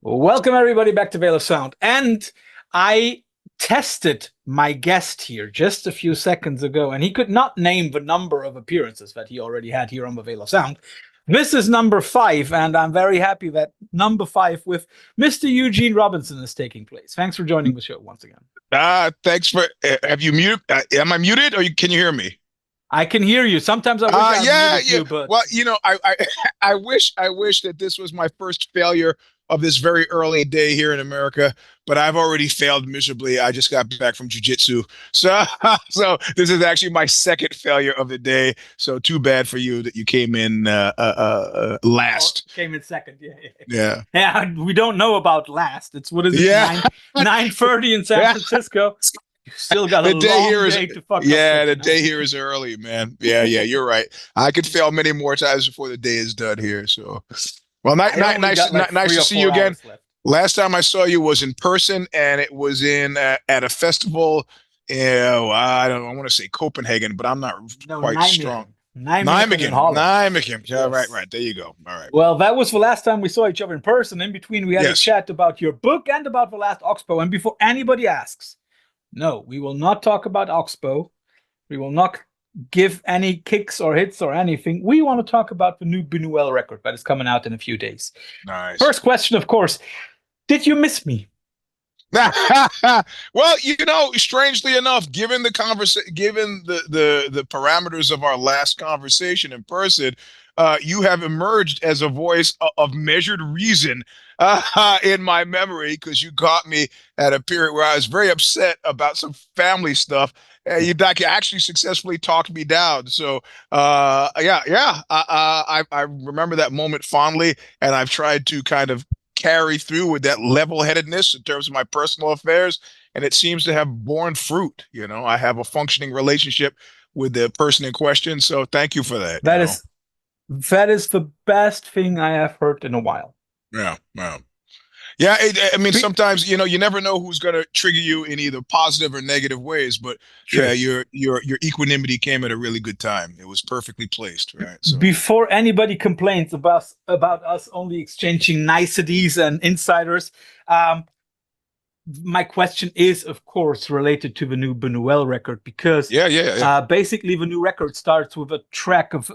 Welcome everybody back to Veil of Sound. And I tested my guest here just a few seconds ago, and he could not name the number of appearances that he already had here on the Veil of Sound. This is number 5, and I'm very happy that number 5 with Mr. Eugene Robinson is taking place. Thanks for joining the show once again. Thanks for. Have you muted? Am I muted, or can you hear me? I can hear you. Sometimes I wish I muted you, but well, I wish that this was my first failure of this very early day here in America, but I've already failed miserably. I just got back from jujitsu, so this is actually my second failure of the day. So too bad for you that you came in last. Oh, came in second. Yeah. Yeah. We don't know about last. It's what is it? Yeah. 9:30 in San Francisco. You still got a long day to fuck up. Yeah, the day here is early, man. Yeah, you're right. I could fail many more times before the day is done here. So, well, nice to see you again. Last time I saw you was in person, and it was at a festival. I want to say Copenhagen, but I'm not quite Nijmegen. strong. Nijmegen. Yeah, yes. Right. There you go. All right. Well, that was the last time we saw each other in person. In between, we had a chat about your book and about the last Oxbow. And before anybody asks, no, we will not talk about Oxbow. We will not give any kicks or hits or anything. We want to talk about the new Buñuel record that is coming out in a few days. Nice. First question, of course, did you miss me? Well, strangely enough, given the the parameters of our last conversation in person, you have emerged as a voice of measured reason in my memory, because you caught me at a period where I was very upset about some family stuff. You actually successfully talked me down. So, I remember that moment fondly, and I've tried to kind of carry through with that level-headedness in terms of my personal affairs, and it seems to have borne fruit. I have a functioning relationship with the person in question, so thank you for that. That is the best thing I have heard in a while. Yeah. I mean, sometimes you never know who's going to trigger you in either positive or negative ways, but sure. Yeah, your equanimity came at a really good time. It was perfectly placed, right? So. Before anybody complains about us only exchanging niceties and insiders, my question is, of course, related to the new Buñuel record, because basically the new record starts with a track of.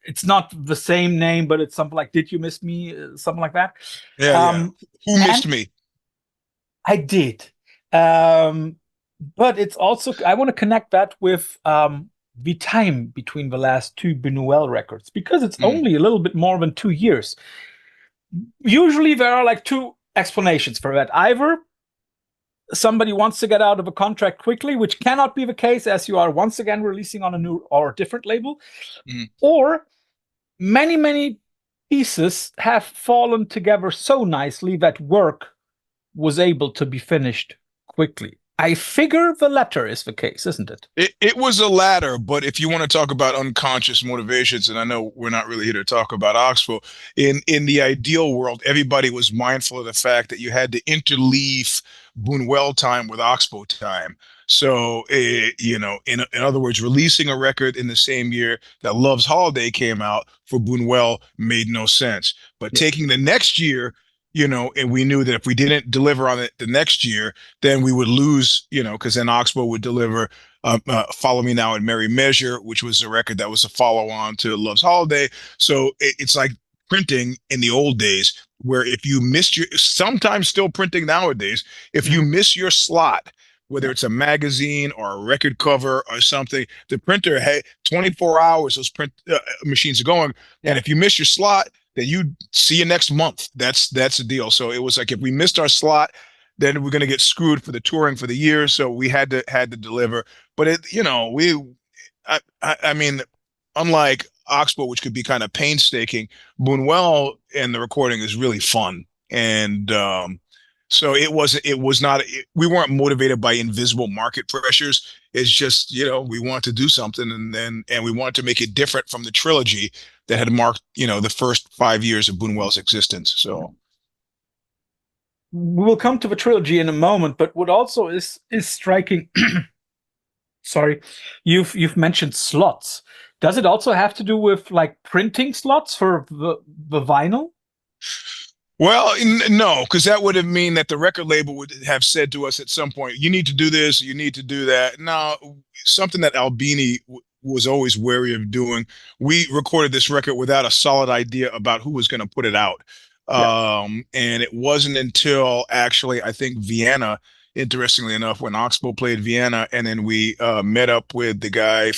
It's not the same name, but it's something like "Did you miss me?" Something like that. Yeah. Who missed me? I did, but it's also I want to connect that with the time between the last two Buñuel records, because it's only a little bit more than 2 years. Usually, there are like two explanations for that. Either somebody wants to get out of a contract quickly, which cannot be the case, as you are once again releasing on a new or different label, or many pieces have fallen together so nicely that work was able to be finished quickly. I figure the latter is the case, isn't it? It was a latter, but if you want to talk about unconscious motivations, and I know we're not really here to talk about Oxbow, in the ideal world, everybody was mindful of the fact that you had to interleave Buñuel time with Oxbow time. So, in other words, releasing a record in the same year that Love's Holiday came out for Buñuel made no sense. But taking the next year, and we knew that if we didn't deliver on it the next year, then we would lose, because then Oxbow would deliver Follow Me Now in Merry Measure, which was a record that was a follow-on to Love's Holiday. So it's like printing in the old days, where if you missed sometimes still printing nowadays, if you miss your slot, whether it's a magazine or a record cover or something, the printer, hey, 24 hours, those print machines are going. And if you miss your slot, then you see you next month. That's the deal. So it was like, if we missed our slot, then we're going to get screwed for the touring for the year. So we had to deliver. But I mean, unlike Oxbow, which could be kind of painstaking, Buñuel and the recording is really fun. And so we weren't motivated by invisible market pressures. It's just, we want to do something, and we want to make it different from the trilogy that had marked, the first 5 years of Buñuel's existence. So we'll come to the trilogy in a moment, but what also is striking, sorry, you've mentioned slots. Does it also have to do with like printing slots for the vinyl? Well, no, because that would have mean that the record label would have said to us at some point, "You need to do this, you need to do that." Now, something that Albini was always wary of doing. We recorded this record without a solid idea about who was going to put it out, Yeah. and it wasn't until actually I think Vienna, interestingly enough, when Oxbow played Vienna, and then we met up with the guy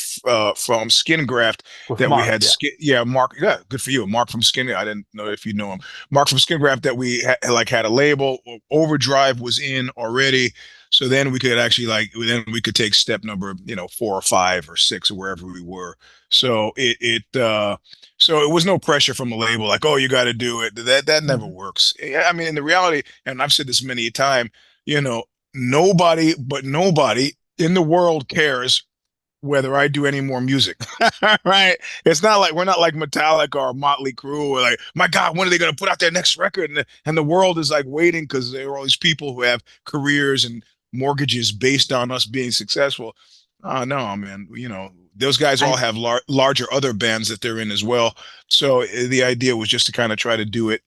from Skin Graft With that we Mark, had. yeah. Yeah, Mark. Yeah, good for you, Mark from Skin. I didn't know if you know him. Mark from Skin Graft that we like had a label. Overdrive was in already, so then we could actually then we could take step number 4 or 5 or 6 or wherever we were. So so it was no pressure from the label like, oh, you got to do it. That never Mhm. works. I mean, in the reality, and I've said this many a time, you know, nobody in the world cares whether I do any more music. Right? It's not like we're not like Metallica or Motley Crue or like, my God, when are they going to put out their next record? And the world is like waiting because there are all these people who have careers and mortgages based on us being successful. No, man, those guys all I have larger other bands that they're in as well. So the idea was just to kind of try to do it,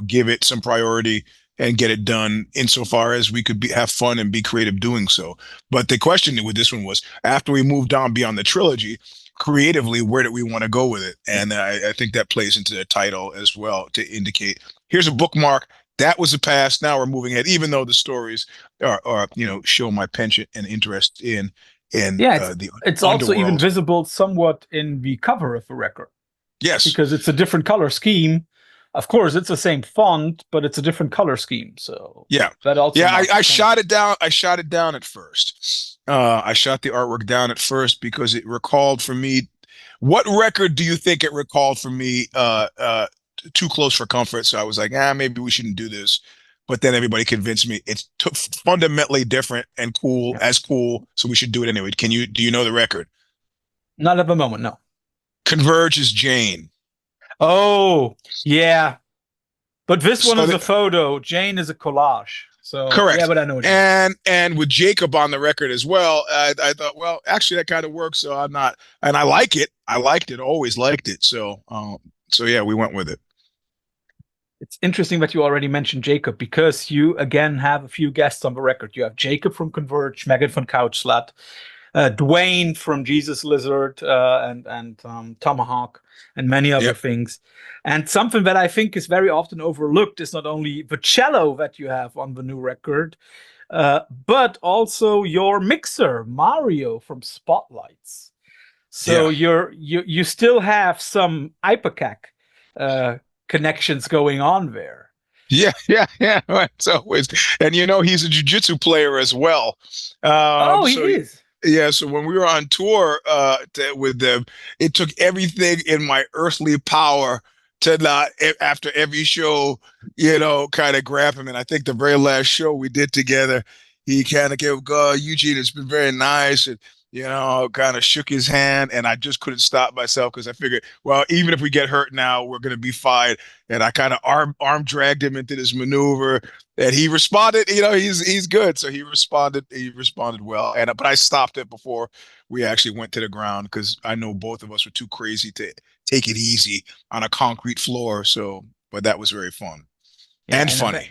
give it some priority and get it done insofar as we could have fun and be creative doing so. But the question with this one was, after we moved on beyond the trilogy, creatively, where did we want to go with it? And I think that plays into the title as well to indicate, here's a bookmark. That was the past. Now we're moving ahead, even though the stories are show my penchant and interest in Yeah, the it's also even underworld. visible somewhat in the cover of the record Yes. because it's a different color scheme. Of course, it's the same font, but it's a different color scheme. So Yeah. that also Yeah, marks I the point. shot it down. I shot it down at first. I shot the artwork down at first because it recalled for me. What record do you think it recalled for me? Too close for comfort. So I was like, maybe we shouldn't do this. But then everybody convinced me it's fundamentally different and cool, Yeah. as cool. So we should do it anyway. Do you know the record? Not at the moment, no. Converge is Jane. Oh, yeah. But this one So is a photo. Jane is a collage. So yeah, correct. but I know what you mean. And with Jacob on the record as well, I thought, well, actually that kind of works. So I'm not, and I like it. I liked it, always liked it. So yeah, we went with it. It's interesting that you already mentioned Jacob because you again have a few guests on the record. You have Jacob from Converge, Megan von Couchslat, Dwayne from Jesus Lizard, and Tomahawk, and many other Yep. things. And something that I think is very often overlooked is not only the cello that you have on the new record, but also your mixer Mario from Spotlights. So Yeah. you still have some ipecac uh, connections going on there. Yeah. Yeah. Yeah. It's always, and he's a jujitsu player as well. Oh, he So is. yeah, so when we were on tour with them, it took everything in my earthly power to not, after every show, kind of grab him. And I think the very last show we did together, he kind of gave, Eugene, it's been very nice. And, kind of shook his hand. And I just couldn't stop myself because I figured, well, even if we get hurt now, we're going to be fine. And I kind of arm dragged him into this maneuver. And he responded, he's good. So he responded well. But I stopped it before we actually went to the ground because I know both of us were too crazy to take it easy on a concrete floor. So, but that was very fun Yeah, and funny.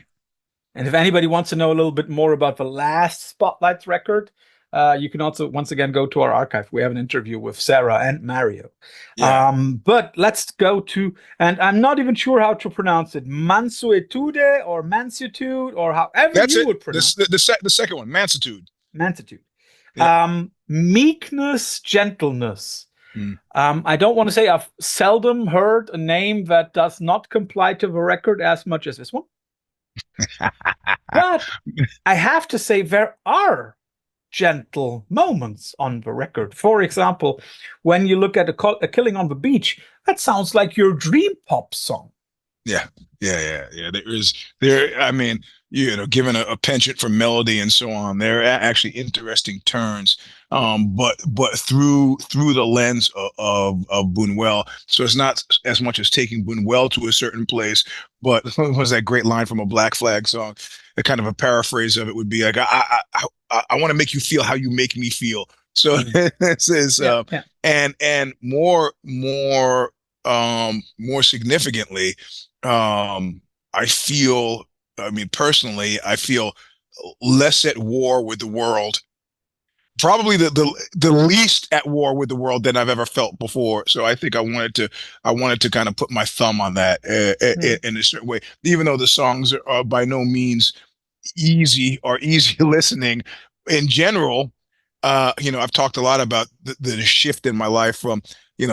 and if anybody wants to know a little bit more about the last Spotlights record, you can also once again go to our archive. We have an interview with Sarah and Mario. Yeah. But let's go to, and I'm not even sure how to pronounce it, Mansuetude or Mansuetude or however That's you it. would This pronounce the second one, Mansuetude. Mansuetude. Yeah. Meekness, gentleness. Mm. I don't want to say I've seldom heard a name that does not comply to the record as much as this one. But I have to say there are gentle moments on the record. For example, when you look at a Killing on the Beach, that sounds like your dream pop song. Yeah, yeah. I mean, given a penchant for melody and so on, there are actually interesting turns. But through the lens of Buñuel. So it's not as much as taking Buñuel to a certain place, but what was that great line from a Black Flag song? A kind of a paraphrase of it would be like, I want to make you feel how you make me feel. So this is Yeah, yeah. and more significantly, I feel, I mean, personally, I feel less at war with the world, probably the least at war with the world than I've ever felt before. So I think I wanted to kind of put my thumb on that in a certain way, even though the songs are by no means easy listening in general. I've talked a lot about the shift in my life from,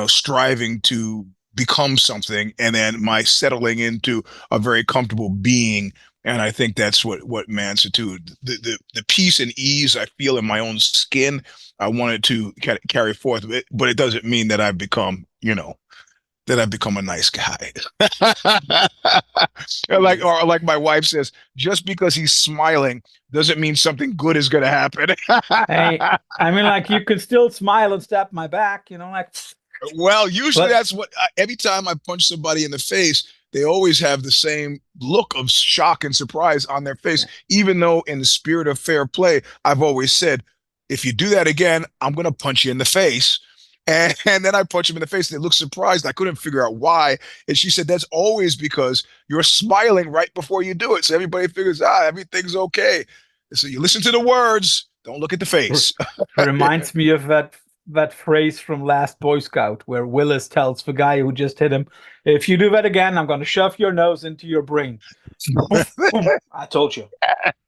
striving to become something and then my settling into a very comfortable being. And I think that's what Mansuetude, the peace and ease I feel in my own skin, I wanted to carry forth, but it doesn't mean that I've become, that I've become a nice guy. Or like my wife says, just because he's smiling doesn't mean something good is going to happen. Hey, I mean, like, you could still smile and stab my back, like. Well, usually But that's what, every time I punch somebody in the face, they always have the same look of shock and surprise on their face, even though in the spirit of fair play, I've always said, if you do that again, I'm going to punch you in the face. And then I punch him in the face and they look surprised. I couldn't figure out why. And she said, that's always because you're smiling right before you do it. So everybody figures, everything's okay. So you listen to the words, don't look at the face. reminds me of that phrase from Last Boy Scout where Willis tells the guy who just hit him, if you do that again, I'm going to shove your nose into your brain. Boom. I told you.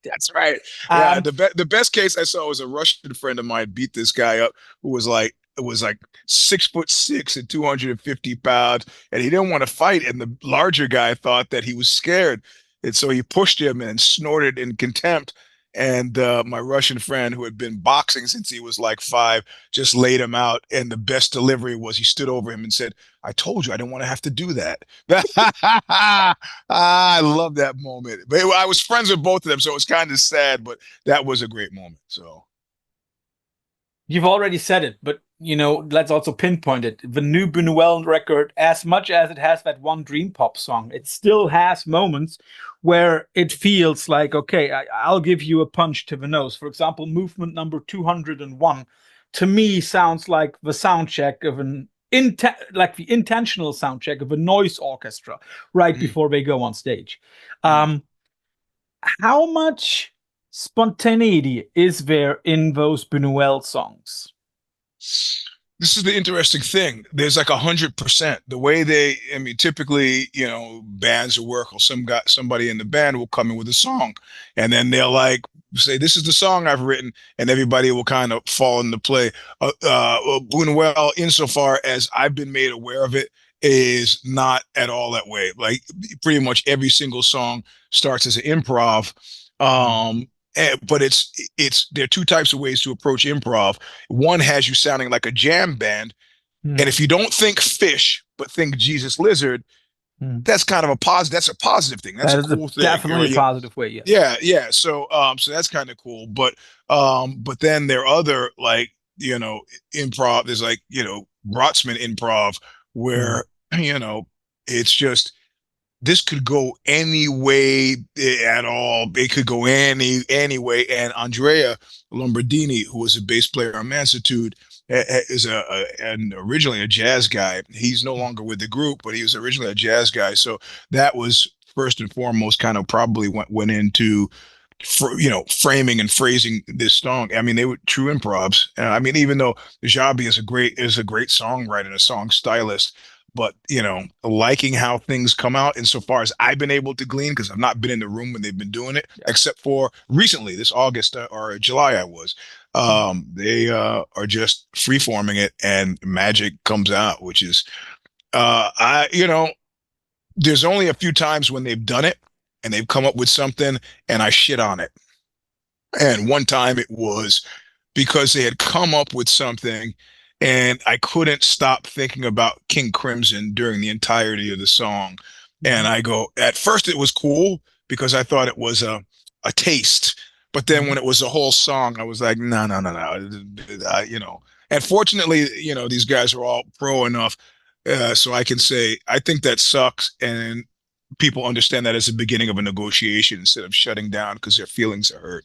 That's right. Yeah, the best case I saw was a Russian friend of mine beat this guy up who was like, it was like 6'6" and 250 pounds, and he didn't want to fight. And the larger guy thought that he was scared, and so he pushed him and snorted in contempt. And my Russian friend, who had been boxing since he was like 5, just laid him out. And the best delivery was he stood over him and said, "I told you I didn't want to have to do that." I love that moment. But I was friends with both of them, so it was kind of sad, but that was a great moment. So you've already said it, but let's also pinpoint it. The new Buñuel record, as much as it has that one dream pop song, it still has moments where it feels like, okay, I'll give you a punch to the nose. For example, movement number 201 to me sounds like the sound check of like the intentional sound check of a noise orchestra right before they go on stage. How much spontaneity is there in those Buñuel songs? This is the interesting thing. There's like 100%. The way typically, bands will work, or somebody in the band will come in with a song, and then they'll like say, "This is the song I've written," and everybody will kind of fall into play. Buñuel, insofar as I've been made aware of it, is not at all that way. Like pretty much every single song starts as an improv. But there are two types of ways to approach improv. One has you sounding like a jam band, and if you don't think Fish but think Jesus Lizard, that's kind of a positive. That's a positive thing. That's a cool thing. Definitely a positive way. Yes. Yeah. So that's kind of cool. But then there are other like improv. There's like Brotsman improv where it's just. This could go any way at all. It could go any way. And Andrea Lombardini, who was a bass player on Mansuetude, is originally a jazz guy. He's no longer with the group, but he was originally a jazz guy. So that was first and foremost kind of probably went into framing and phrasing this song. I mean, they were true improvs. I mean, even though Jabi is a great songwriter and a song stylist. But liking how things come out insofar as I've been able to glean, because I've not been in the room when they've been doing it, except for recently, this August or July, I was. They are just freeforming it, and magic comes out, which is, there's only a few times when they've done it and they've come up with something, and I shit on it. And one time it was because they had come up with something. And I couldn't stop thinking about King Crimson during the entirety of the song. And I go, at first it was cool because I thought it was a taste. But then when it was a whole song, I was like, no. And fortunately, these guys are all pro enough. So I can say, I think that sucks. And people understand that as the beginning of a negotiation instead of shutting down because their feelings are hurt,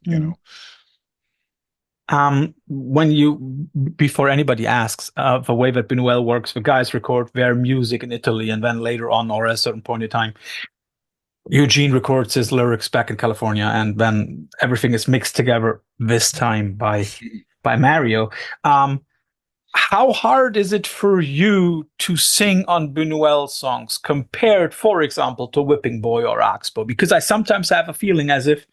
Before anybody asks, the way that Buñuel works, the guys record their music in Italy, and then later on, or at a certain point in time, Eugene records his lyrics back in California, and then everything is mixed together this time by Mario. How hard is it for you to sing on Buñuel songs compared, for example, to Whipping Boy or Oxbow? Because I sometimes have a feeling as if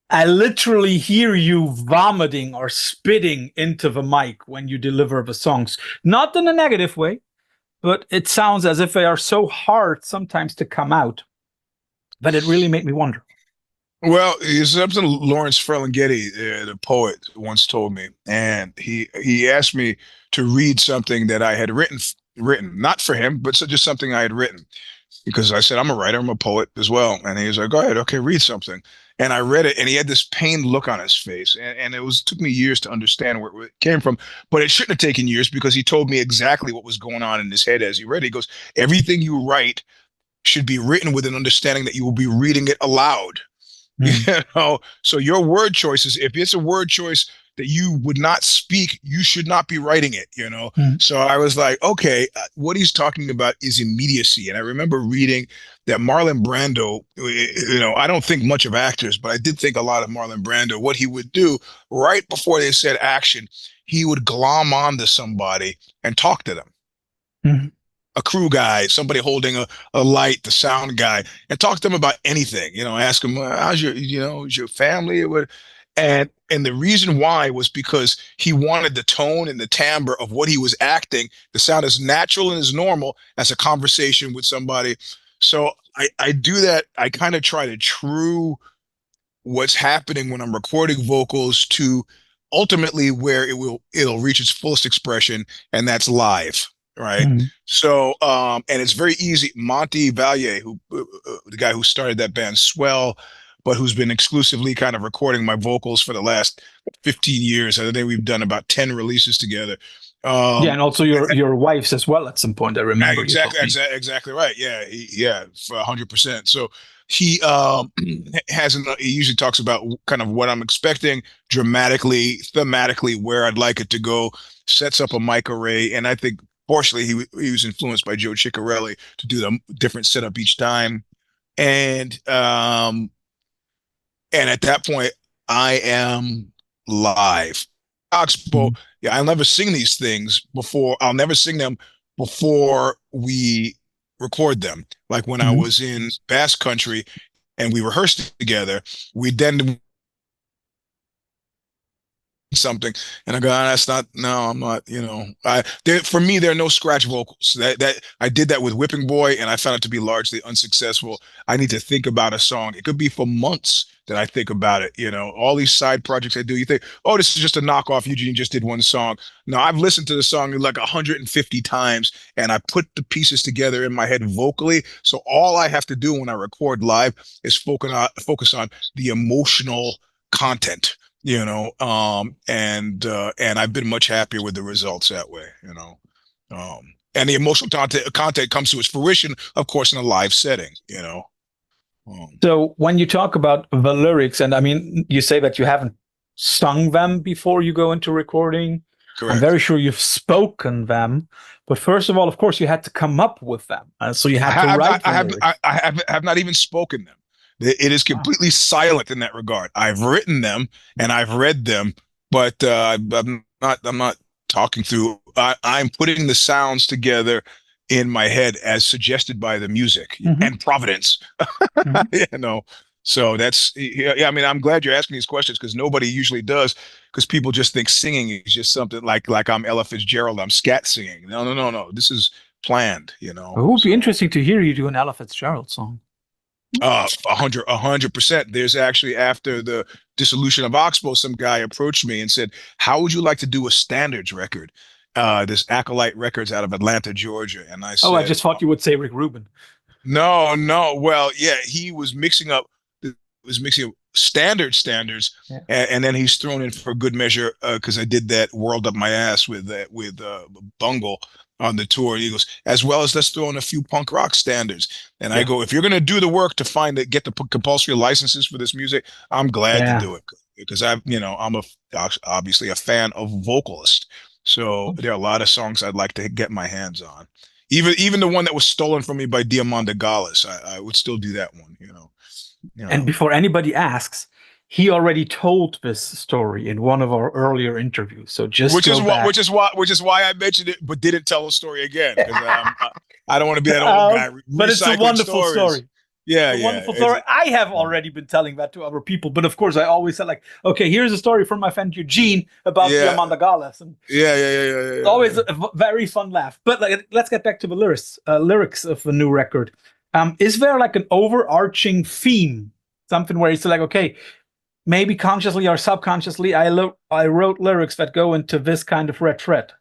I literally hear you vomiting or spitting into the mic when you deliver the songs. Not in a negative way, but it sounds as if they are so hard sometimes to come out that it really made me wonder. Well, it's something Lawrence Ferlinghetti, the poet, once told me, and he asked me to read something that I had written, not for him, but just something I had written, because I said I'm a writer, I'm a poet as well, and he was like, "Go ahead, okay, read something." And I read it, and he had this pained look on his face, and it took me years to understand where it came from, but it shouldn't have taken years because he told me exactly what was going on in his head as he read it. He goes, "Everything you write should be written with an understanding that you will be reading it aloud." Mm. You know, so your word choices, if it's a word choice that you would not speak, you should not be writing it, you know. Mm. So I was like, okay, what he's talking about is immediacy. And I remember reading that Marlon Brando, you know, I don't think much of actors, but I did think a lot of Marlon Brando. What he would do right before they said action, he would glom onto somebody and talk to them, Mm. a crew guy, somebody holding a light, the sound guy, and talk to them about anything. You know, ask them, how's your, you know, is your family? And the reason why was because he wanted the tone and the timbre of what he was acting to sound as natural and as normal as a conversation with somebody. So I do that. I kind of try to true what's happening when I'm recording vocals to ultimately where it'll reach its fullest expression, and that's live. Right. Mm. So, and it's very easy. Monty Valier, who the guy who started that band Swell, but who's been exclusively kind of recording my vocals for the last 15 years. I think we've done about 10 releases together. Yeah, Um, and also your wife's as well at some point. I remember you told exactly, me. exactly right. Yeah, yeah, for 100%. So he he usually talks about kind of what I'm expecting dramatically, thematically, where I'd like it to go, sets up a mic array, and I think partially he was influenced by Joe Ciccarelli to do the different setup each time. And and at that point, I am live. Oxbow, Mm. yeah, I'll never sing these things before. I'll never sing them before we record them. Like when I Mm. was in Basque Country and we rehearsed together, we then something and I go, that's not, no, I'm not, you know, for me there are no scratch vocals. That I did that with Whipping Boy and I found it to be largely unsuccessful. I need to think about a song. It could be for months that I think about it, you know. All these side projects I do, you think, oh, this is just a knockoff. Eugene just did one song. No, I've listened to the song like 150 times and I put the pieces together in my head vocally. So all I have to do when I record live is focus on the emotional content, you know. And I've been much happier with the results that way, you know. And the emotional content comes to its fruition, of course, in a live setting, you know. So when you talk about the lyrics, and I mean, you say that you haven't sung them before you go into recording. I'm Correct. very sure you've spoken them, but first of all, of course, you had to come up with them. So you I had to have not, write the lyrics. I have not even spoken them. It is Wow. completely silent in that regard. I've written them and I've read them, but I'm not talking through. I'm putting the sounds together in my head as suggested by the music Hmm. and Providence. Hmm. You know, so that's, yeah. I mean, I'm glad you're asking these questions because nobody usually does, because people just think singing is just something like I'm Ella Fitzgerald, I'm scat singing. No, no, no, no. This is planned, you It know. would be So interesting to hear you do an Ella Fitzgerald song. 100%. There's actually, after the dissolution of Oxbow, some guy approached me and said, how would you like to do a standards record? This Acolyte Records out of Atlanta, Georgia. And I Oh, I said, just thought you would say Rick Rubin. no, no. Well, yeah, he was mixing up standards, Yeah. and then he's thrown in for good measure, because I did that World Up My Ass with Bungle on the tour. He goes, as well as let's throw in a few punk rock standards. And I Yeah. go, if you're gonna do the work to get the compulsory licenses for this music, I'm glad to Yeah. do it, because I'm obviously a fan of vocalist. So there are a lot of songs I'd like to get my hands on. Even the one that was stolen from me by Diamanda Gallis, I would still do that one, And before anybody asks, he already told this story in one of our earlier interviews. So just which go is back. which is why I mentioned it, but didn't tell the story again, because I don't want to be that old guy but it's a wonderful stories. story. Yeah, a wonderful story. I have already been telling that to other people, but of course I always said, like, okay, here's a story from my friend Eugene about the Amanda Gallas, and always a very fun laugh. But like, let's get back to the lyrics of the new record. Is there like an overarching theme, something where it's like, okay, maybe consciously or subconsciously, I wrote lyrics that go into this kind of red thread?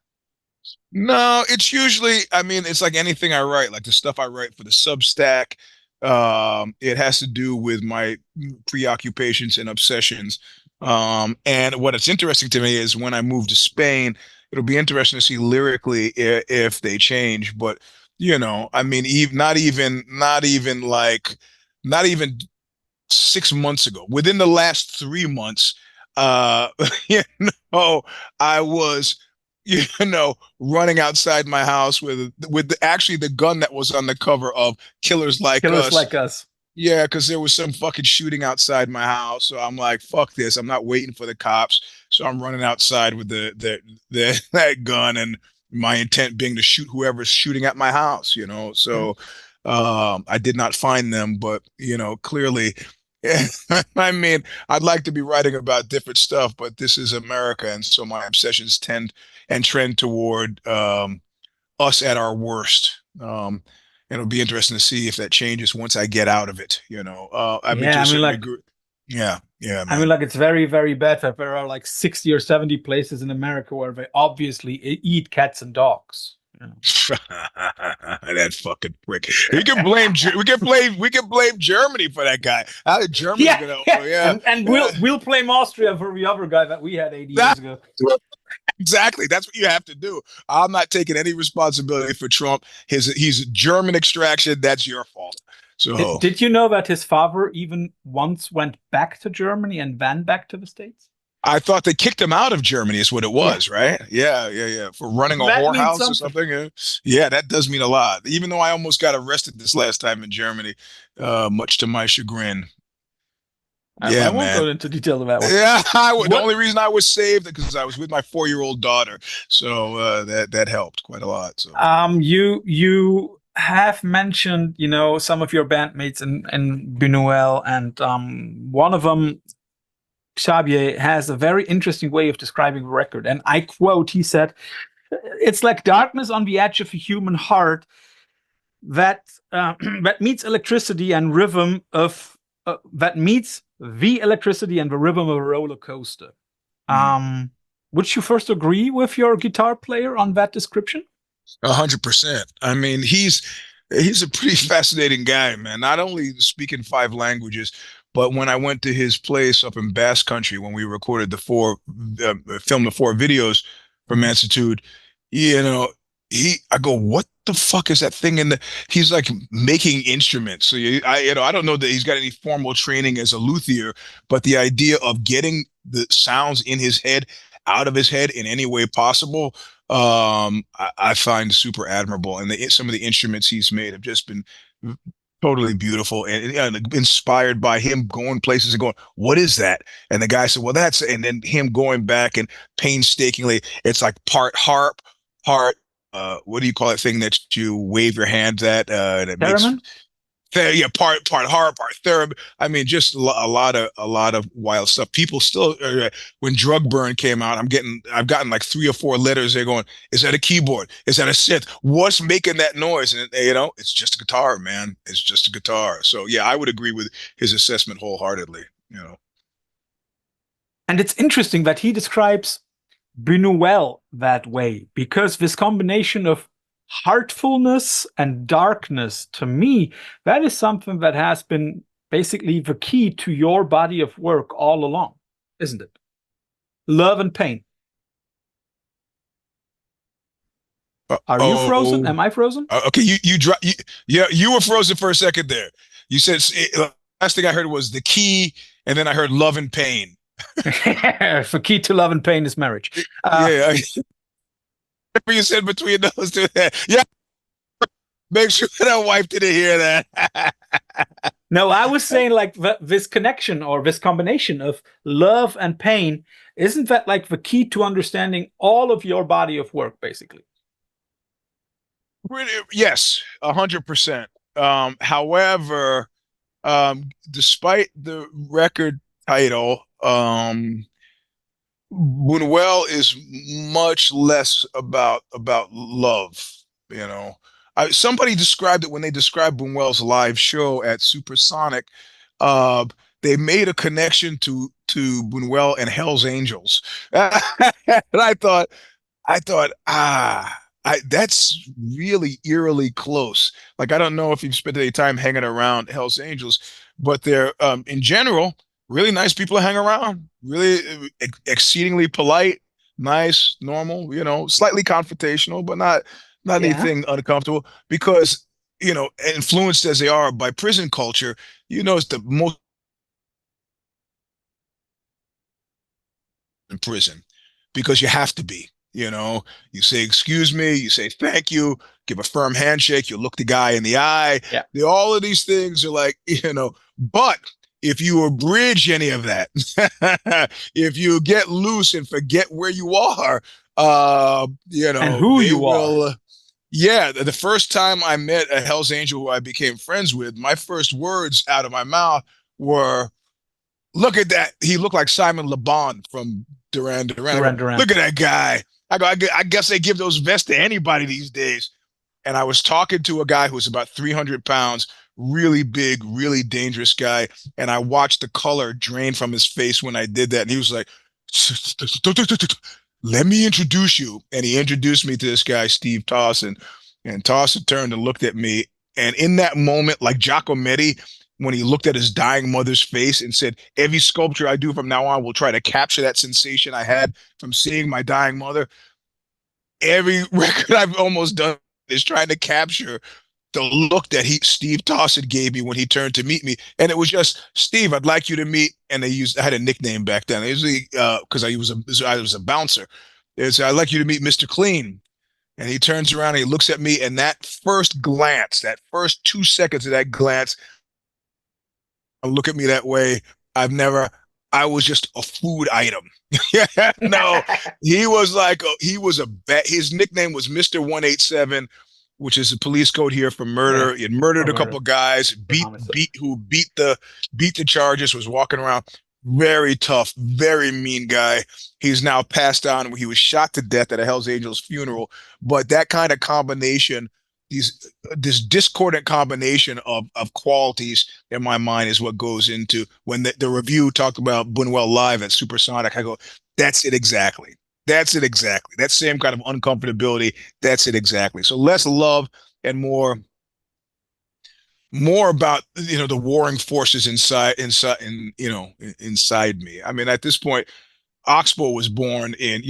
No, it's usually, I mean, it's like anything I write, like the stuff I write for the Substack. It has to do with my preoccupations and obsessions. And what it's interesting to me is when I move to Spain, it'll be interesting to see lyrically if they change. But I mean, not even 6 months ago, within the last 3 months, you I was running outside my house with actually the gun that was on the cover of Killers Like Us. Yeah, because there was some fucking shooting outside my house. So I'm like, fuck this. I'm not waiting for the cops. So I'm running outside with that gun, and my intent being to shoot whoever's shooting at my house, So I did not find them, but clearly I mean, I'd like to be writing about different stuff, but this is America, and so my obsessions tend and trend toward us at our worst. It'll be interesting to see if that changes once I get out of it. Yeah, man. I mean, like, it's very, very bad that there are like 60 or 70 places in America where they obviously eat cats and dogs. That fucking prick. We can blame Germany for that guy. How did Germany and we'll blame Austria for the other guy that we had 80 years ago. Exactly. That's what you have to do. I'm not taking any responsibility for Trump. He's German extraction. That's your fault. So did you know that his father even once went back to Germany and then back to the States? I thought they kicked him out of Germany is what it was, right? Yeah. For running a whorehouse or something. Yeah, that does mean a lot. Even though I almost got arrested this last time in Germany, much to my chagrin. I won't go into detail about that one. Yeah, the only reason I was saved is because I was with my 4-year-old daughter, so that helped quite a lot. So, you have mentioned, some of your bandmates in Buñuel, and one of them, Xavier, has a very interesting way of describing the record, and I quote, he said, "It's like darkness on the edge of a human heart that meets electricity and rhythm of that meets the electricity and the rhythm of a roller coaster." Would you first agree with your guitar player on that description? 100%. I mean, he's a pretty fascinating guy, man. Not only speaking 5 languages, but when I went to his place up in Basque Country when we recorded filmed the 4 videos for Mansuetude, I go, what the fuck is that thing he's like making instruments. So I don't know that he's got any formal training as a luthier, but the idea of getting the sounds in his head out of his head in any way possible, I find super admirable. And some of the instruments he's made have just been totally beautiful and inspired by him going places and going, what is that? And the guy said, well, and then him going back and painstakingly, it's like part harp, part what do you call it thing that you wave your hands at? That makes part harp, part theremin. I mean, just a lot of wild stuff. People still, when Drug Burn came out, I've gotten like 3 or 4 letters. They're going, is that a keyboard? Is that a synth? What's making that noise? And it's just a guitar, man. It's just a guitar. So yeah, I would agree with his assessment wholeheartedly. And it's interesting that he describes Buñuel that way, because this combination of heartfulness and darkness, to me, that is something that has been basically the key to your body of work all along, isn't it? Love and pain. Are you frozen? Am I frozen? Okay, you were frozen for a second there. You said last thing I heard was the key, and then I heard love and pain. The key to love and pain is marriage. Yeah. You said between those two. Yeah. Make sure that wife didn't hear that. No, I was saying like this connection or this combination of love and pain, isn't that like the key to understanding all of your body of work, basically? Yes, 100%. However, despite the record title, Buñuel is much less about love. You know, somebody described it when they described Buñuel's live show at Supersonic. Uh, they made a connection to Buñuel and Hell's Angels, and I thought, that's really eerily close. Like, I don't know if you've spent any time hanging around Hells Angels, but they're, in general, really nice people to hang around, really exceedingly polite, nice, normal, slightly confrontational, but not Yeah. anything uncomfortable because, influenced as they are by prison culture, it's the most in prison because you have to be. You say, excuse me, you say thank you, give a firm handshake, you look the guy in the eye. Yeah. All of these things are like, but if you abridge any of that, if you get loose and forget where you are, And who they you are. will. Yeah, the first time I met a Hell's Angel who I became friends with, my first words out of my mouth were, look at that. He looked like Simon Le Bon from Duran Duran. I go, Duran Duran. look at that guy. I guess they give those vests to anybody these days. And I was talking to a guy who was about 300 pounds, really big, really dangerous guy. And I watched the color drain from his face when I did that. And he was like, let me introduce you. And he introduced me to this guy, Steve Towson. And Towson turned and looked at me. And in that moment, like Giacometti, when he looked at his dying mother's face and said, every sculpture I do from now on will try to capture that sensation I had from seeing my dying mother. Every record I've almost done is trying to capture the look that Steve Towson gave me when he turned to meet me. And it was just, Steve, I'd like you to meet. And I had a nickname back then. Usually, because I was a bouncer. It's, I'd like you to meet Mr. Clean. And he turns around and he looks at me, and that first glance, that first 2 seconds of that glance, look at me that way. I was just a food item. Yeah, no, he was like, his nickname was Mr. 187, which is a police code here for Yeah. murder. He had murdered For a couple murder. of guys, For homicide. beat the charges, was walking around. Very tough, very mean guy. He's now passed on. He was shot to death at a Hell's Angels funeral. But that kind of combination, this discordant combination of qualities in my mind is what goes into when the review talked about Buñuel live at Supersonic. I go, that's it exactly. That's it exactly. That same kind of uncomfortability. That's it exactly. So less love and more about the warring forces inside me. I mean, at this point, Oxbow was born in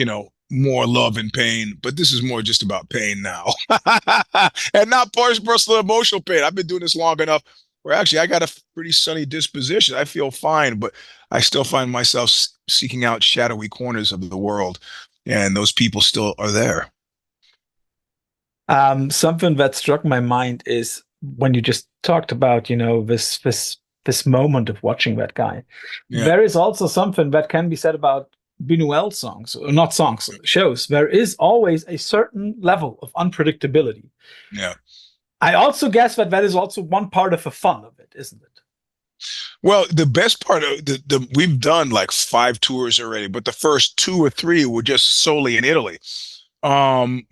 more love and pain, but this is more just about pain now, and not personal emotional pain. I've been doing this long enough where actually I got a pretty sunny disposition. I feel fine, but I still find myself seeking out shadowy corners of the world, and those people still are there. Something that struck my mind is when you just talked about, this moment of watching that guy. Yeah, There is also something that can be said about Buñuel songs, or not songs, shows. There is always a certain level of unpredictability. yeah. I also guess that is also one part of the fun of it, isn't it? Well, the best part of the we've done like 5 tours already, but the first 2 or 3 were just solely in Italy. And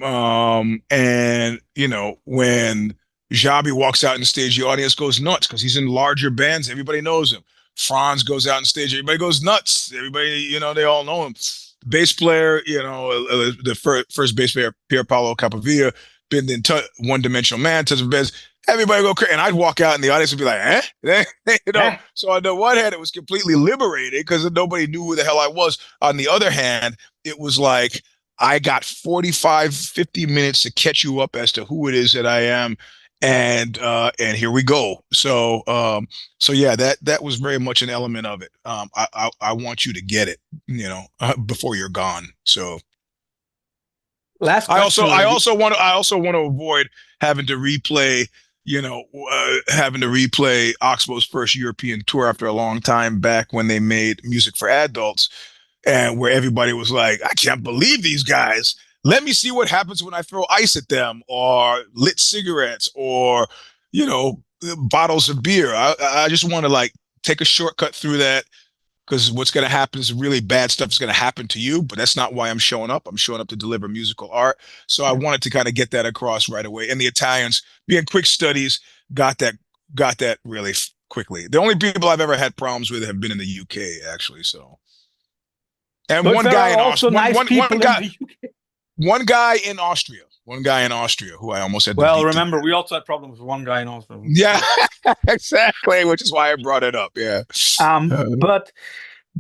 when Jabi walks out on stage, the audience goes nuts because he's in larger bands. Everybody knows him. Franz goes out on stage, everybody goes nuts. Everybody, they all know him. The bass player, the first bass player, Pier Paolo Capovilla, been in one-dimensional man, touch of beds. Everybody go crazy, and I'd walk out, and the audience would be like, "Eh," Yeah. So on the one hand, it was completely liberating because nobody knew who the hell I was. On the other hand, it was like I got 45, 50 minutes to catch you up as to who it is that I am. And here we go. So yeah, that was very much an element of it. I want you to get it, before you're gone. So Last I also question. I also want to I also want to avoid having to replay, having to replay Oxbow's first European tour after a long time back when they made music for adults, and where everybody was like, I can't believe these guys. Let me see what happens when I throw ice at them, or lit cigarettes, or you know, bottles of beer. I just want to like take a shortcut through that, because what's going to happen is really bad stuff is going to happen to you, but that's not why I'm showing up. I'm showing up to deliver musical art. So I wanted to kind of get that across right away. And the Italians, being quick studies, got that really quickly. The only people I've ever had problems with have been in the UK, actually. So, and But one there guy are in also Austria, nice people in the UK. one guy in Austria who I almost had to Well, beat to remember, death. we also had problems with one guy in Oslo. Yeah, exactly, which is why I brought it up. Yeah. But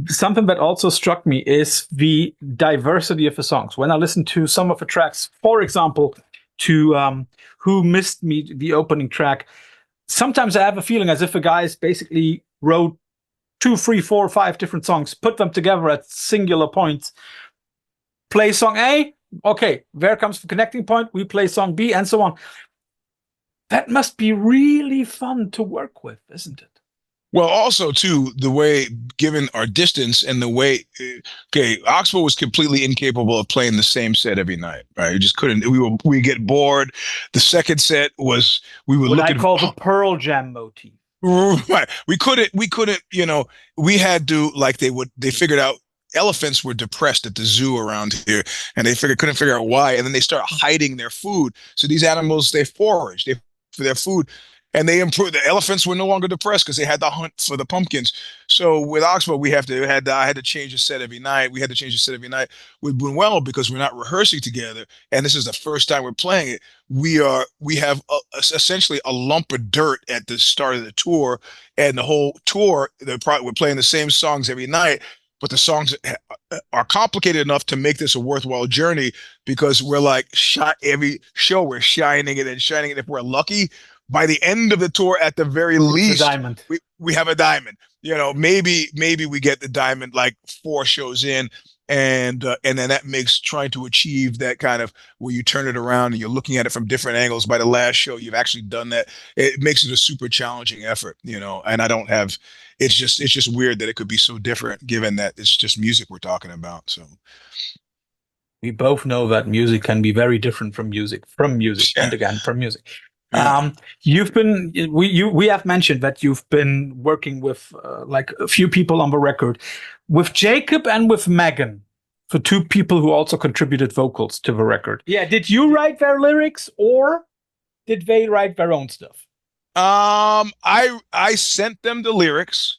something that also struck me is the diversity of the songs. When I listen to some of the tracks, for example, to Who Missed Me, the opening track, sometimes I have a feeling as if the guys basically wrote 2, 3, 4, 5 different songs, put them together at singular points, play song A, okay, there comes the connecting point, we play song B, and so on. That must be really fun to work with, isn't it? Well, also too, the way, given our distance and the way, okay, Oxbow was completely incapable of playing the same set every night, right? We just couldn't. We get bored. The second set was we would What look I at call the Pearl Jam motif. right. We couldn't. We had to, like, they figured out elephants were depressed at the zoo around here, and they couldn't figure out why, and then they start hiding their food. So these animals, they forage for their food, and they improved. The elephants were no longer depressed because they had to hunt for the pumpkins. So with Oxbow, I had to change the set every night. We had to change the set every night with Buñuel because we're not rehearsing together, and this is the first time we're playing it. We have essentially a lump of dirt at the start of the tour, and the whole tour, we're playing the same songs every night, but the songs are complicated enough to make this a worthwhile journey, because we're like, every show we're shining it and shining it. If we're lucky, by the end of the tour, at the very least, diamond. we have a diamond. Maybe we get the diamond like 4 shows in, and then that makes trying to achieve that kind of where you turn it around and you're looking at it from different angles. By the last show, you've actually done that. It makes it a super challenging effort, and I don't have. It's just weird that it could be so different, given that it's just music we're talking about. So we both know that music can be very different from music, yeah. and again from music. Yeah. We have mentioned that you've been working with like a few people on the record, with Jacob and with Megan, the 2 people who also contributed vocals to the record. Yeah, did you write their lyrics or did they write their own stuff? I sent them the lyrics,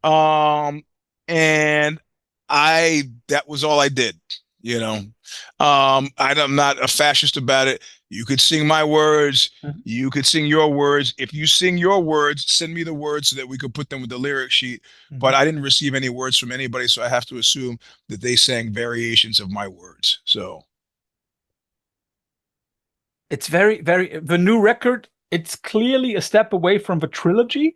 and that was all I did. I'm not a fascist about it. You could sing my words. You could sing your words. If you sing your words, send me the words so that we could put them with the lyric sheet. But I didn't receive any words from anybody, so I have to assume that they sang variations of my words. So it's very, very, the new record, it's clearly a step away from the trilogy.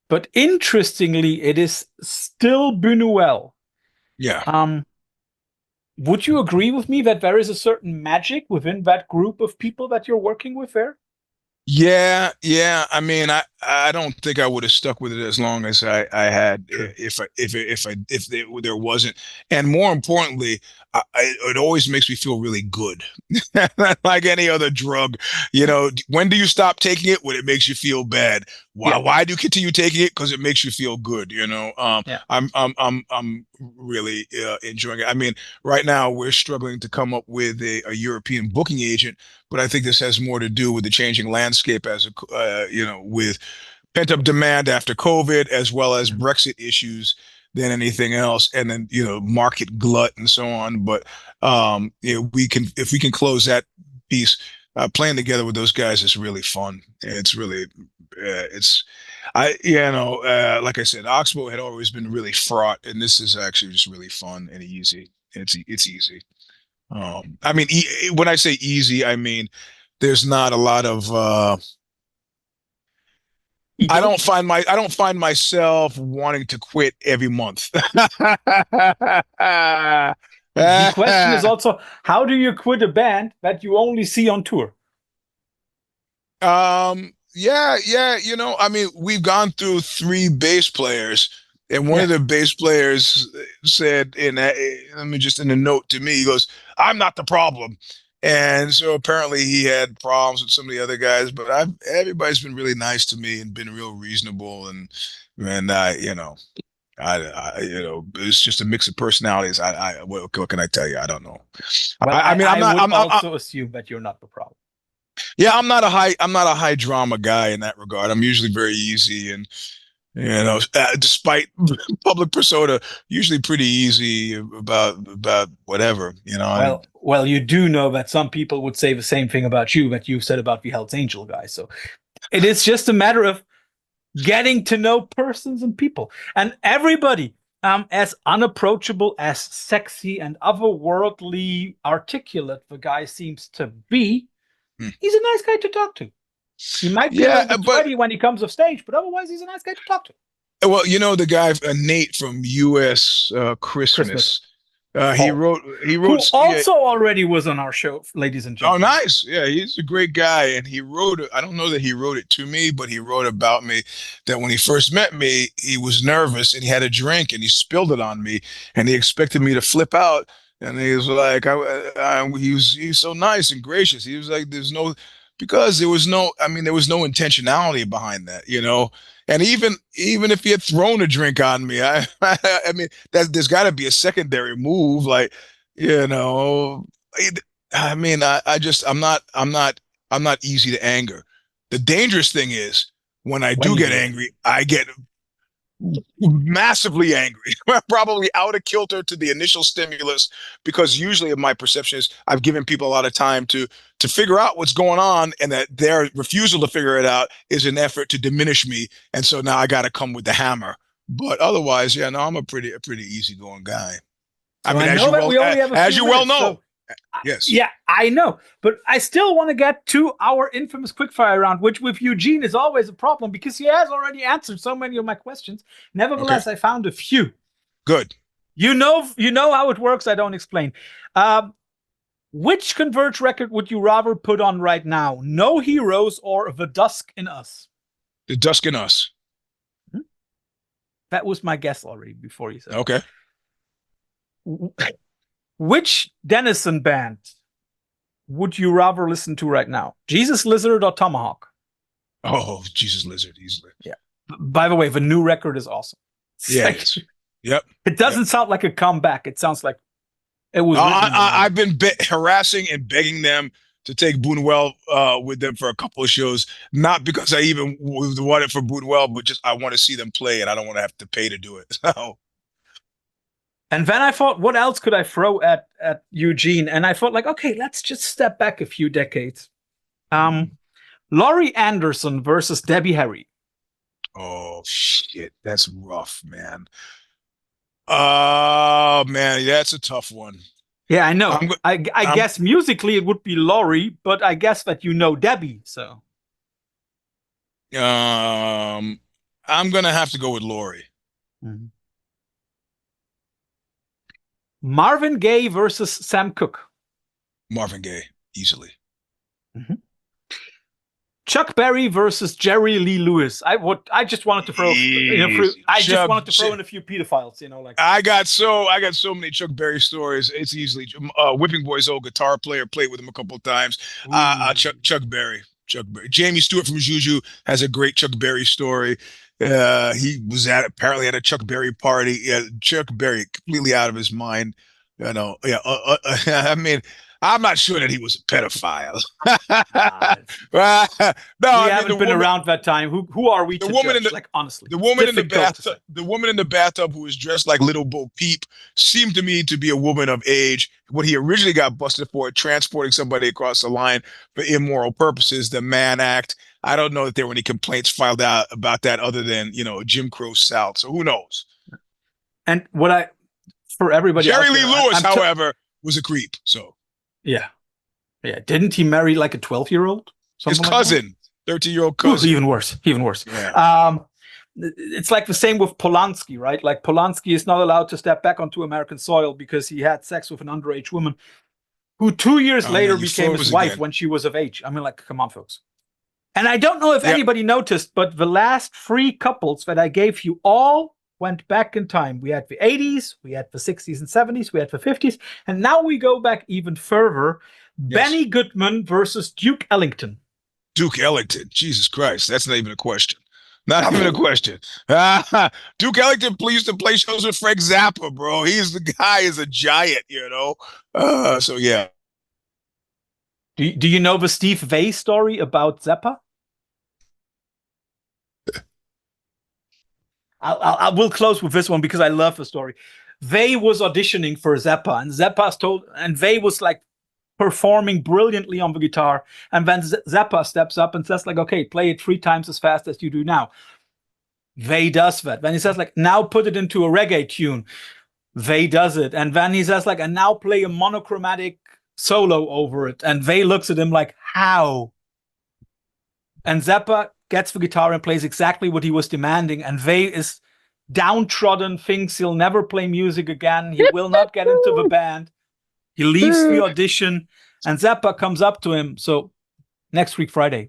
But interestingly, it is still Buñuel. Yeah. Would you agree with me that there is a certain magic within that group of people that you're working with there? Yeah. I mean, I don't think I would have stuck with it as long as I had, if there wasn't. And more importantly, it always makes me feel really good. Like any other drug, when do you stop taking it? When it makes you feel bad. Why do you continue taking it? Because it makes you feel good. I'm really enjoying it. I mean, right now we're struggling to come up with a European booking agent, but I think this has more to do with the changing landscape with pent-up demand after COVID, as well as Brexit issues, than anything else, and then market glut and so on. But if we can close that piece, playing together with those guys is really fun. It's really like I said, Oxbow had always been really fraught, and this is actually just really fun and easy. It's easy. I mean, when I say easy, I mean there's not a lot of I don't find myself wanting to quit every month. The question is also, how do you quit a band that you only see on tour? Yeah, you know, I mean, we've gone through 3 bass players, and one of the bass players said let me just in a note to me, he goes, "I'm not the problem." And so apparently he had problems with some of the other guys, but everybody's been really nice to me and been real reasonable, and you know, you know, it's just a mix of personalities. What can I tell you? I don't know. Well, I mean, I would also assume that you're not the problem. Yeah, I'm not a high drama guy in that regard. I'm usually very easy, and you know, despite public persona, usually pretty easy about whatever, you know. Well, you do know that some people would say the same thing about you that you said about the Hell's Angel guy. So it is just a matter of getting to know persons and people, and everybody. As unapproachable, as sexy, and otherworldly articulate the guy seems to be, he's a nice guy to talk to. He might be a little bit sweaty when he comes off stage, but otherwise he's a nice guy to talk to. Well, you know the guy Nate from U.S. Christmas. He wrote. Who also already was on our show, ladies and gentlemen. Oh, nice! Yeah, he's a great guy, and he wrote it. I don't know that he wrote it to me, but he wrote about me. That when he first met me, he was nervous and he had a drink and he spilled it on me, and he expected me to flip out. And he was like, he's so nice and gracious. He was like, because there was no intentionality behind that, you know. And even if he had thrown a drink on me, I mean, there's got to be a secondary move, like, you know. I mean, I'm not easy to anger. The dangerous thing is when I do get angry, I get massively angry, probably out of kilter to the initial stimulus, because usually my perception is I've given people a lot of time to figure out what's going on, and that their refusal to figure it out is an effort to diminish me, and so now I got to come with the hammer. But otherwise, yeah, no, I'm a pretty easygoing guy. I mean, as you well know. Yes. Yeah, I know. But I still want to get to our infamous quickfire round, which with Eugene is always a problem because he has already answered so many of my questions. Nevertheless, I found a few. Good. You know how it works. I don't explain. Which Converge record would you rather put on right now? No Heroes or The Dusk in Us? The Dusk in Us. That was my guess already before you said it. Okay. Which Denison band would you rather listen to right now? Jesus Lizard or Tomahawk? Oh, Jesus Lizard, easily. Yeah. By the way, the new record is awesome. Yep. It doesn't sound like a comeback. It sounds like it was. I've been harassing and begging them to take Buuel with them for a couple of shows, not because I even want it for Buuel, but just I want to see them play, and I don't want to have to pay to do it. So. And then I thought, what else could I throw at Eugene? And I thought, like, okay, let's just step back a few decades. Laurie Anderson versus Debbie Harry. Oh, shit. That's rough, man. Oh, man. That's a tough one. Yeah, I know. I guess musically it would be Laurie, but I guess that you know Debbie, so. I'm going to have to go with Laurie. Mm-hmm. Marvin Gaye versus Sam Cooke. Marvin Gaye, easily. Mm-hmm. Chuck Berry versus Jerry Lee Lewis. I just wanted to throw. Wanted to throw in a few pedophiles. You know, like I got so many Chuck Berry stories. It's easily Whipping Boy's old guitar player, played with him a couple of times. Chuck Berry. Jamie Stewart from Juju has a great Chuck Berry story. He was apparently at a Chuck Berry party. Yeah, Chuck Berry completely out of his mind. You know, yeah. I mean, I'm not sure that he was a pedophile. We haven't been around that time. Who are we to judge? Like, honestly, the woman in the bathtub who was dressed like Little Bo Peep seemed to me to be a woman of age. What he originally got busted for, transporting somebody across the line for immoral purposes, the Mann Act. I don't know that there were any complaints filed out about that other than, you know, Jim Crow South. So who knows? And for everybody, Jerry Lee Lewis, however, was a creep. So yeah. Didn't he marry like a 12-year-old? His cousin, 13-year-old cousin. Even worse. Yeah. it's like the same with Polanski, right? Like Polanski is not allowed to step back onto American soil because he had sex with an underage woman who 2 years later became his wife when she was of age. I mean, like, come on, folks. And I don't know if anybody noticed, but the last 3 couples that I gave you all went back in time. We had the 80s, we had the 60s and 70s, we had the 50s, and now we go back even further. Yes. Benny Goodman versus Duke Ellington. Duke Ellington, Jesus Christ, that's not even a question. Not even a question. Duke Ellington used to play shows with Frank Zappa, bro. The guy is a giant, you know. So yeah. Do you know the Steve Vai story about Zappa? I will close with this one because I love the story. Vai was auditioning for Zappa, and Vai was like performing brilliantly on the guitar, and then Zappa steps up and says like, okay, play it 3 times as fast as you do now. Vai does that. Then he says like, now put it into a reggae tune. Vai does it. And then he says like, and now play a monochromatic solo over it. And Vai looks at him like, how? And Zappa gets the guitar and plays exactly what he was demanding. And Vai is downtrodden, thinks he'll never play music again. He will not get into the band. He leaves the audition, and Zappa comes up to him. So next week, Friday.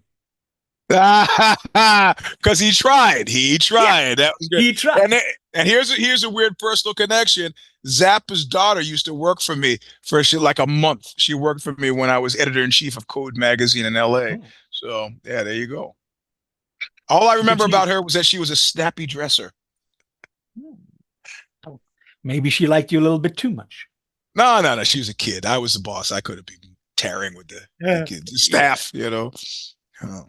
Because he tried. He tried. Yeah, that was good. He tried. And here's a weird personal connection. Zappa's daughter used to work for me for like a month. She worked for me when I was editor-in-chief of Code magazine in LA. Oh. So yeah, there you go. All I remember about her was that she was a snappy dresser. Maybe she liked you a little bit too much. No. She was a kid. I was the boss. I could have been tearing with the staff, you know. Oh.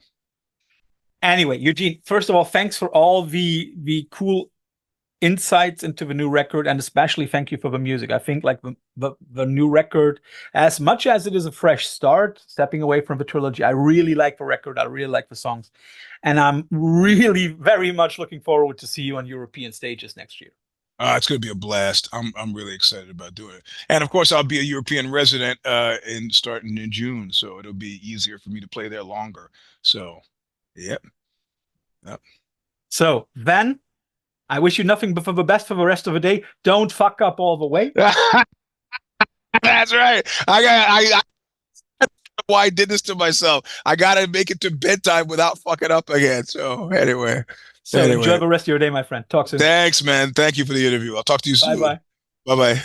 Anyway, Eugene, first of all, thanks for all the cool insights into the new record, and especially thank you for the music. I think like the new record, as much as it is a fresh start, stepping away from the trilogy, I really like the record. I really like the songs, and I'm really very much looking forward to see you on European stages next year. It's going to be a blast. I'm really excited about doing it. And of course, I'll be a European resident starting in June, so it'll be easier for me to play there longer. So, yep. So then, I wish you nothing but for the best for the rest of the day. Don't fuck up all the way. That's right. I why I did this to myself. I got to make it to bedtime without fucking up again. So anyway. Enjoy the rest of your day, my friend. Talk soon. Thanks, man. Thank you for the interview. I'll talk to you soon. Bye-bye. Bye-bye.